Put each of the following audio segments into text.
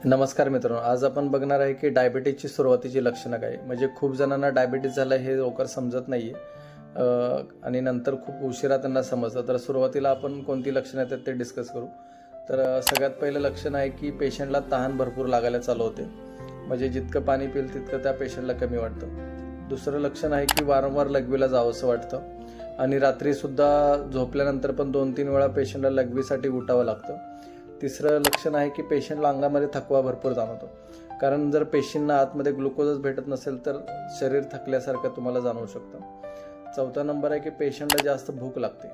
नमस्कार मित्रांनो, आज आपण बघणार आहे की डायबिटीजची सुरुवातीची लक्षणं काय. म्हणजे खूप जणांना डायबिटीज झालं हे लवकर समजत नाही आणि नंतर खूप उशिरा त्यांना समजतं. तर सुरुवातीला आपण कोणती लक्षणं येतात ते डिस्कस करू. तर सगळ्यात पहिलं लक्षण आहे की पेशंटला तहान भरपूर लागायला चालू होते. म्हणजे जितकं पाणी पिईल तितकं त्या पेशंटला कमी वाटतं. दुसरं लक्षण आहे की वारंवार लघवीला जावंसं वाटतं आणि रात्रीसुद्धा झोपल्यानंतर पण 2-3 वेळा पेशंटला लघवीसाठी उठावं लागतं. तिसरं लक्षण आहे की पेशंटला अंगामध्ये थकवा भरपूर जाणवतो. कारण जर पेशींना आतमध्ये ग्लुकोजच भेटत नसेल तर शरीर थकल्यासारखं तुम्हाला जाणवू शकतं. चौथा नंबर आहे की पेशंटला जास्त भूक लागते.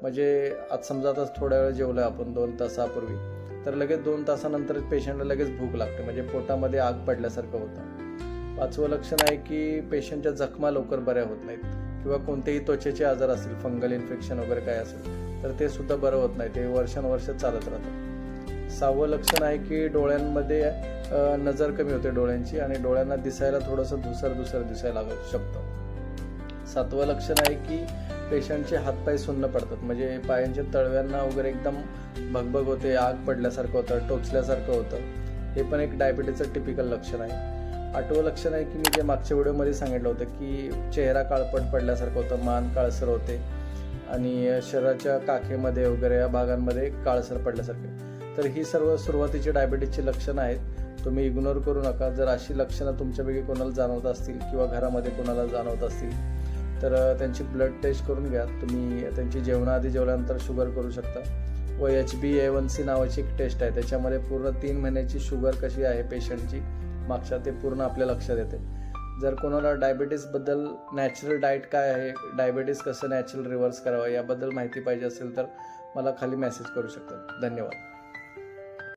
म्हणजे आज समजा आता थोड्या वेळ जेवलं आपण 2 तासापूर्वी, तर लगेच 2 तासानंतर पेशंटला लगेच भूक लागते. म्हणजे पोटामध्ये आग पडल्यासारखं होतं. पाचवं लक्षण आहे की पेशंटच्या जखमा लवकर बऱ्या होत नाहीत किंवा कोणतेही त्वचेचे आजार असतील, फंगल इन्फेक्शन वगैरे काय असेल तर ते सुद्धा बरं होत नाही. ते वर्षानुवर्ष चालत राहतं. सहावं लक्षण आहे की डोळ्यांमध्ये नजर कमी होते डोळ्यांची आणि डोळ्यांना दिसायला थोडंसं धुसर दिसायला लागू शकतं. सातवं लक्षण आहे की पेशंटचे हातपाय सुन्न पडतात. म्हणजे पायांच्या तळव्यांना वगैरे एकदम भगभग होते, आग पडल्यासारखं होतं, टोचल्यासारखं होतं. हे पण एक डायबिटीजचं टिपिकल लक्षण आहे. आठवं लक्षण आहे की मी जे मागच्या व्हिडिओमध्ये सांगितलं होतं की चेहरा काळपट पडल्यासारखं होतं, मान काळसर होते आणि शरीराच्या काखेमध्ये वगैरे या भागांमध्ये काळसर पडल्यासारखे. तर ही सर्व सुरुवातीची डायबिटीजची लक्षणं आहेत. तुम्ही इग्नोर करू नका. जर अशी लक्षणं तुमच्यापैकी कोणाला जाणवत असतील किंवा घरामध्ये कोणाला जाणवत असतील तर त्यांची ब्लड टेस्ट करून घ्या. तुम्ही त्यांची जेवणाआधी जेवल्यानंतर शुगर करू शकता व HbA1c नावाची एक टेस्ट आहे. त्याच्यामध्ये पूर्ण 3 महिन्याची शुगर कशी आहे पेशंटची मागच्या ते पूर्ण आपल्या लक्षात येते. जर कोणाला डायबिटीजबद्दल नॅचरल डाएट काय आहे, डायबिटीज कसं नॅचरल रिव्हर्स करावं याबद्दल माहिती पाहिजे असेल तर मला खाली मेसेज करू शकता. धन्यवाद.